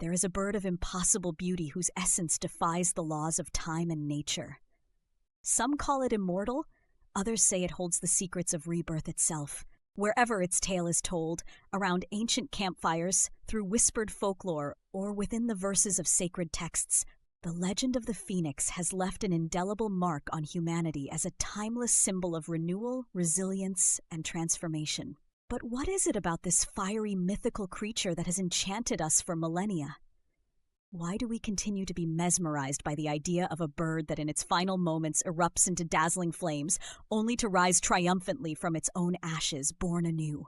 there is a bird of impossible beauty whose essence defies the laws of time and nature. Some call it immortal, others say it holds the secrets of rebirth itself. Wherever its tale is told, around ancient campfires, through whispered folklore, or within the verses of sacred texts, the legend of the phoenix has left an indelible mark on humanity as a timeless symbol of renewal, resilience, and transformation. But what is it about this fiery mythical creature that has enchanted us for millennia? Why do we continue to be mesmerized by the idea of a bird that in its final moments erupts into dazzling flames, only to rise triumphantly from its own ashes, born anew?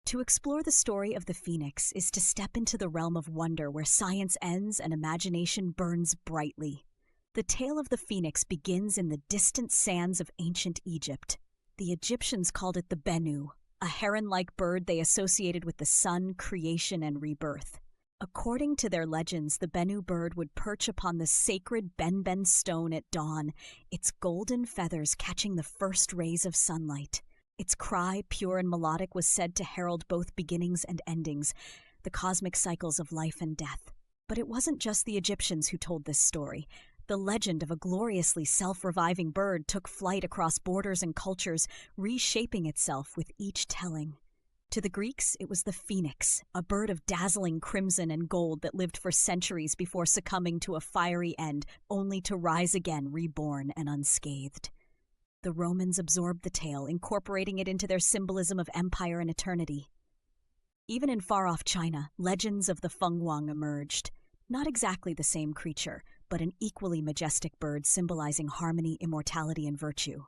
To explore the story of the phoenix is to step into the realm of wonder where science ends and imagination burns brightly. The tale of the phoenix begins in the distant sands of ancient Egypt. The Egyptians called it the Bennu, a heron-like bird they associated with the sun, creation, and rebirth. According to their legends, the Bennu bird would perch upon the sacred Ben stone at dawn, its golden feathers catching the first rays of sunlight. Its cry, pure and melodic, was said to herald both beginnings and endings, the cosmic cycles of life and death. But it wasn't just the Egyptians who told this story. The legend of a gloriously self-reviving bird took flight across borders and cultures, reshaping itself with each telling. To the Greeks, it was the phoenix, a bird of dazzling crimson and gold that lived for centuries before succumbing to a fiery end, only to rise again reborn and unscathed. The Romans absorbed the tale, incorporating it into their symbolism of empire and eternity. Even in far-off China, legends of the Fenghuang emerged. Not exactly the same creature, but an equally majestic bird symbolizing harmony, immortality, and virtue.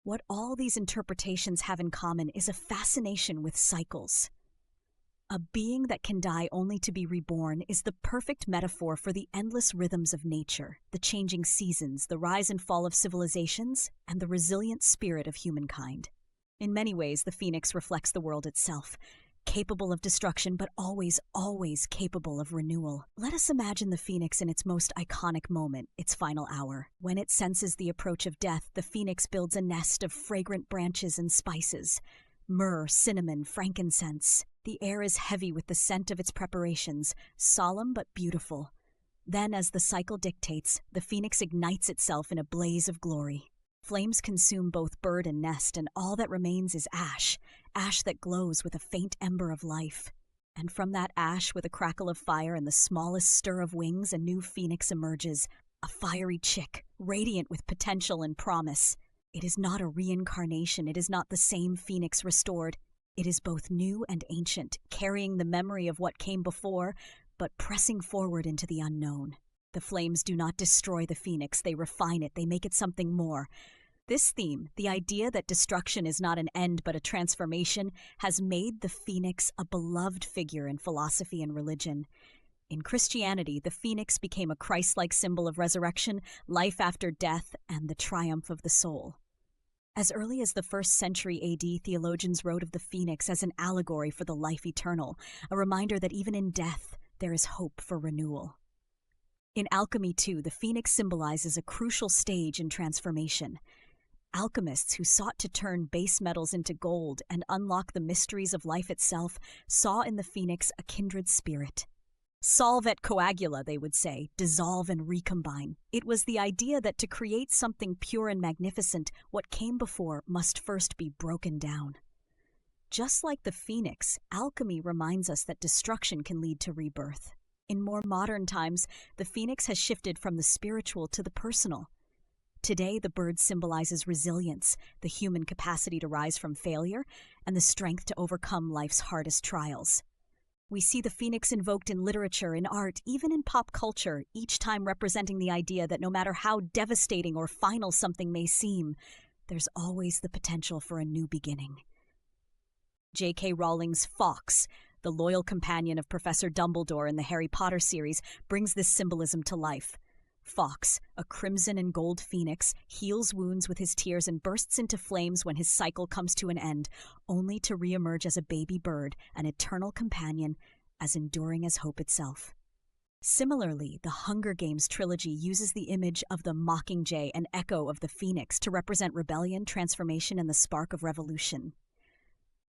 What all these interpretations have in common is a fascination with cycles. A being that can die only to be reborn is the perfect metaphor for the endless rhythms of nature, the changing seasons, the rise and fall of civilizations, and the resilient spirit of humankind. In many ways, the phoenix reflects the world itself, capable of destruction, but always, always capable of renewal. Let us imagine the phoenix in its most iconic moment, its final hour. When it senses the approach of death, the phoenix builds a nest of fragrant branches and spices. Myrrh, cinnamon, frankincense. The air is heavy with the scent of its preparations, solemn but beautiful. Then, as the cycle dictates, the phoenix ignites itself in a blaze of glory. Flames consume both bird and nest, and all that remains is ash that glows with a faint ember of life. And from that ash, with a crackle of fire and the smallest stir of wings, a new phoenix emerges, a fiery chick, radiant with potential and promise. It is not a reincarnation, it is not the same phoenix restored. It is both new and ancient, carrying the memory of what came before, but pressing forward into the unknown. The flames do not destroy the phoenix, they refine it, they make it something more. This theme, the idea that destruction is not an end but a transformation, has made the phoenix a beloved figure in philosophy and religion. In Christianity, the phoenix became a Christ-like symbol of resurrection, life after death, and the triumph of the soul. As early as the 1st century AD, theologians wrote of the phoenix as an allegory for the life eternal, a reminder that even in death, there is hope for renewal. In alchemy, too, the phoenix symbolizes a crucial stage in transformation. Alchemists who sought to turn base metals into gold and unlock the mysteries of life itself saw in the phoenix a kindred spirit. Solvet coagula, they would say, dissolve and recombine. It was the idea that to create something pure and magnificent, what came before must first be broken down. Just like the phoenix, alchemy reminds us that destruction can lead to rebirth. In more modern times, the phoenix has shifted from the spiritual to the personal. Today, the bird symbolizes resilience, the human capacity to rise from failure, and the strength to overcome life's hardest trials. We see the phoenix invoked in literature, in art, even in pop culture, each time representing the idea that no matter how devastating or final something may seem, there's always the potential for a new beginning. J.K. Rowling's Fawkes, the loyal companion of Professor Dumbledore in the Harry Potter series, brings this symbolism to life. Fawkes, a crimson and gold phoenix, heals wounds with his tears and bursts into flames when his cycle comes to an end, only to re-emerge as a baby bird, an eternal companion, as enduring as hope itself. Similarly, the Hunger Games trilogy uses the image of the mockingjay, an echo of the phoenix, to represent rebellion, transformation, and the spark of revolution.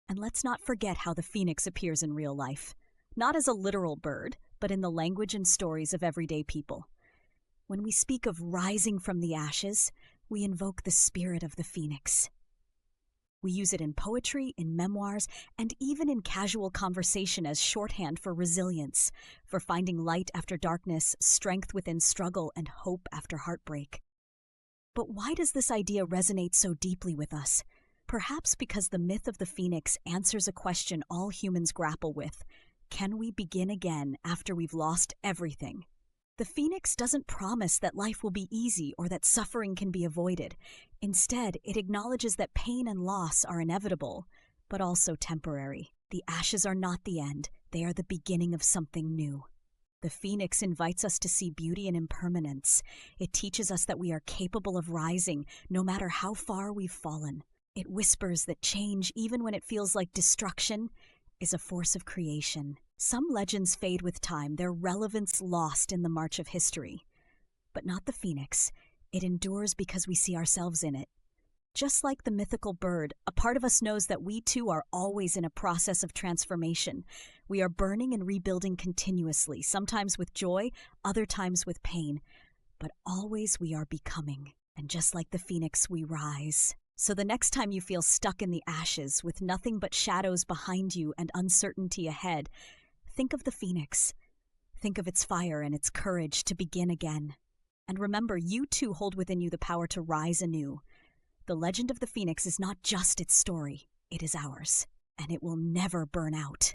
And let's not forget how the phoenix appears in real life. Not as a literal bird, but but in the language and stories of everyday people. When we speak of rising from the ashes, we invoke the spirit of the phoenix. We use it in poetry, in memoirs, and even in casual conversation as shorthand for resilience, for finding light after darkness, strength within struggle, and hope after heartbreak. But why does this idea resonate so deeply with us? Perhaps because the myth of the phoenix answers a question all humans grapple with. Can we begin again after we've lost everything? The phoenix doesn't promise that life will be easy or that suffering can be avoided. Instead, it acknowledges that pain and loss are inevitable, but also temporary. The ashes are not the end. They are the beginning of something new. The phoenix invites us to see beauty in impermanence. It teaches us that we are capable of rising, no matter how far we've fallen. It whispers that change, even when it feels like destruction, is a force of creation. Some legends fade with time, their relevance lost in the march of history. But not the phoenix. It endures because we see ourselves in it. Just like the mythical bird, a part of us knows that we too are always in a process of transformation. We are burning and rebuilding continuously, sometimes with joy, other times with pain. But always we are becoming. And just like the phoenix, we rise. So the next time you feel stuck in the ashes, with nothing but shadows behind you and uncertainty ahead, think of the phoenix. Think of its fire and its courage to begin again. And remember, you too hold within you the power to rise anew. The legend of the phoenix is not just its story, it is ours, and it will never burn out.